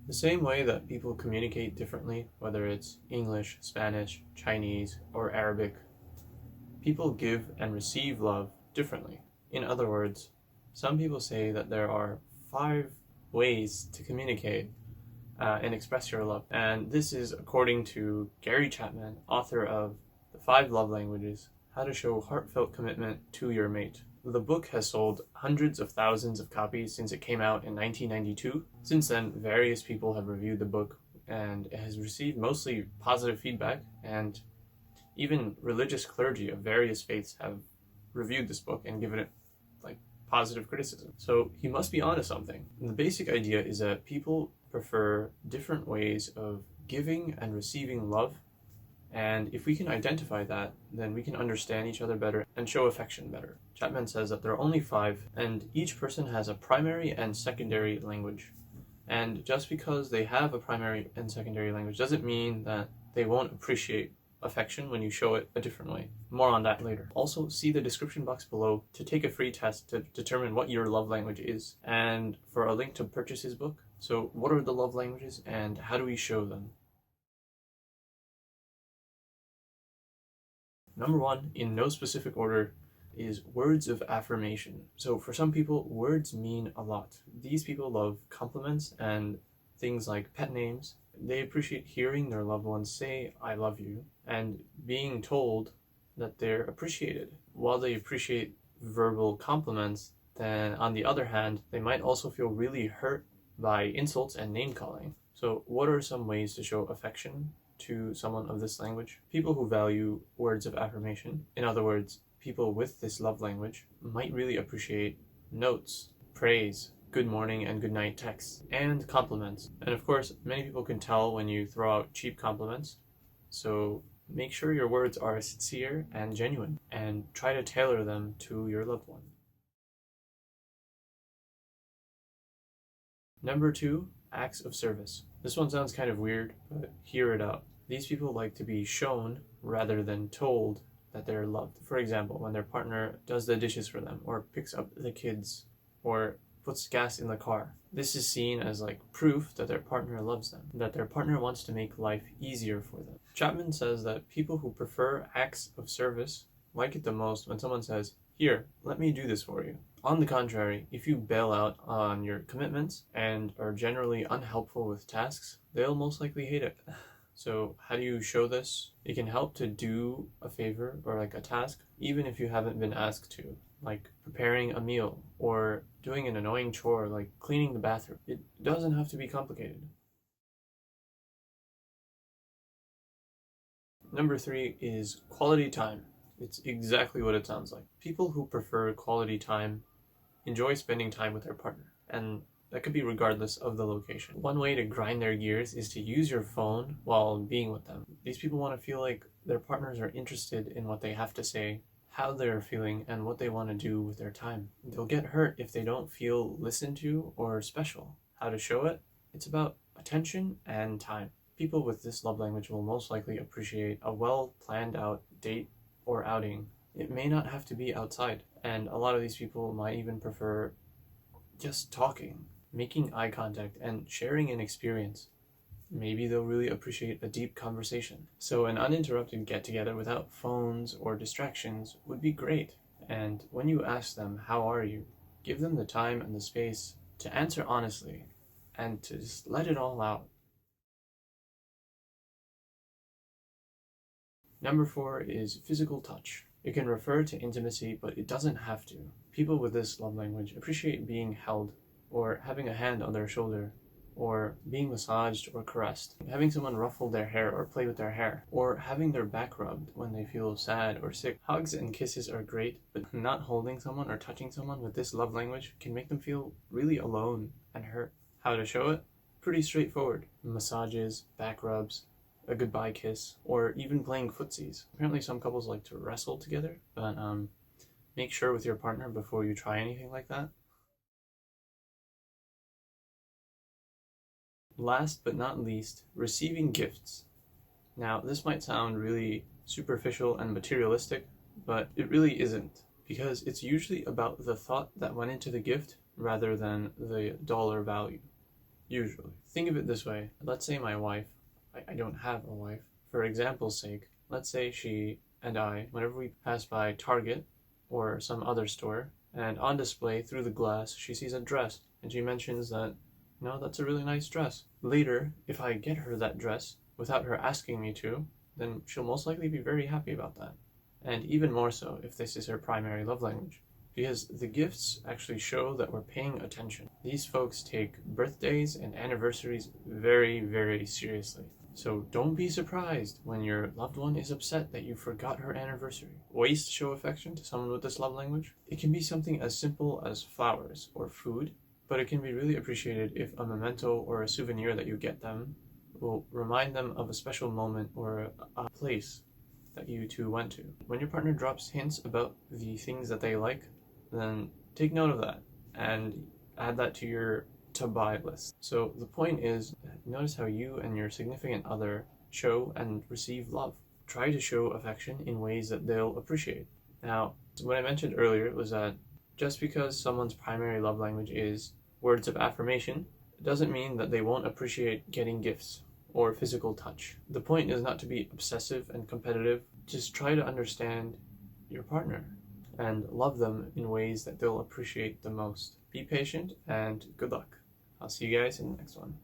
The same way that people communicate differently, whether it's English, Spanish, Chinese, or Arabic, people give and receive love differently. In other words, some people say that there are 5 ways to communicate and express your love. And this is according to Gary Chapman, author of The 5 Love Languages: How to Show Heartfelt Commitment to Your Mate. The book has sold hundreds of thousands of copies since it came out in 1992. Since then, various people have reviewed the book, and it has received mostly positive feedback, and even religious clergy of various faiths have reviewed this book and given it positive criticism. So he must be onto something. And the basic idea is that people prefer different ways of giving and receiving love. And if we can identify that, then we can understand each other better and show affection better. Chapman says that there are only 5, and each person has a primary and secondary language. And just because they have a primary and secondary language doesn't mean that they won't appreciate affection when you show it a different way. More on that later. Also, see the description box below to take a free test to determine what your love language is, and for a link to purchase his book. So what are the love languages and how do we show them? Number 1, in no specific order, is words of affirmation. So for some people, words mean a lot. These people love compliments and things like pet names. They appreciate hearing their loved ones say, "I love you," and being told that they're appreciated. While they appreciate verbal compliments, then on the other hand, they might also feel really hurt by insults and name calling. So what are some ways to show affection to someone of this language? People who value words of affirmation, in other words, people with this love language, might really appreciate notes, praise, good morning and good night texts, and compliments. And of course, many people can tell when you throw out cheap compliments. So make sure your words are sincere and genuine, and try to tailor them to your loved one. Number 2, acts of service. This one sounds kind of weird, but hear it out. These people like to be shown rather than told that they're loved. For example, when their partner does the dishes for them, or picks up the kids, or puts gas in the car. This is seen as proof that their partner loves them, that their partner wants to make life easier for them. Chapman says that people who prefer acts of service like it the most when someone says, "Here, let me do this for you." On the contrary, if you bail out on your commitments and are generally unhelpful with tasks, they'll most likely hate it. So how do you show this? It can help to do a favor or a task, even if you haven't been asked to, like preparing a meal or doing an annoying chore like cleaning the bathroom. It doesn't have to be complicated. Number 3 is quality time. It's exactly what it sounds like. People who prefer quality time enjoy spending time with their partner, and that could be regardless of the location. One way to grind their gears is to use your phone while being with them. These people want to feel like their partners are interested in what they have to say, how they're feeling, and what they want to do with their time. They'll get hurt if they don't feel listened to or special. How to show it? It's about attention and time. People with this love language will most likely appreciate a well planned out date or outing. It may not have to be outside, and a lot of these people might even prefer just talking, making eye contact, and sharing an experience. Maybe they'll really appreciate a deep conversation. So an uninterrupted get-together without phones or distractions would be great. And when you ask them, "How are you?" give them the time and the space to answer honestly and to just let it all out. Number 4 is physical touch. It can refer to intimacy, but it doesn't have to. People with this love language appreciate being held, or having a hand on their shoulder, or being massaged or caressed, having someone ruffle their hair or play with their hair, or having their back rubbed when they feel sad or sick. Hugs and kisses are great, but not holding someone or touching someone with this love language can make them feel really alone and hurt. How to show it? Pretty straightforward. Massages, back rubs, a goodbye kiss, or even playing footsies. Apparently some couples like to wrestle together, but make sure with your partner before you try anything like that. Last but not least, receiving gifts. Now, this might sound really superficial and materialistic, but it really isn't, because it's usually about the thought that went into the gift rather than the dollar value. Usually. Think of it this way. Let's say my wife, I don't have a wife. For example's sake, let's say she and I, whenever we pass by Target or some other store, and on display through the glass, she sees a dress, and she mentions that, that's a really nice dress. Later, if I get her that dress without her asking me to, then she'll most likely be very happy about that. And even more so if this is her primary love language. Because the gifts actually show that we're paying attention. These folks take birthdays and anniversaries very, very seriously. So don't be surprised when your loved one is upset that you forgot her anniversary. Ways to show affection to someone with this love language? It can be something as simple as flowers or food, but it can be really appreciated if a memento or a souvenir that you get them will remind them of a special moment or a place that you two went to. When your partner drops hints about the things that they like, then take note of that and add that to your to buy list. So the point is, notice how you and your significant other show and receive love. Try to show affection in ways that they'll appreciate. Now, what I mentioned earlier was that just because someone's primary love language is words of affirmation, it doesn't mean that they won't appreciate getting gifts or physical touch. The point is not to be obsessive and competitive. Just try to understand your partner and love them in ways that they'll appreciate the most. Be patient and good luck. I'll see you guys in the next one.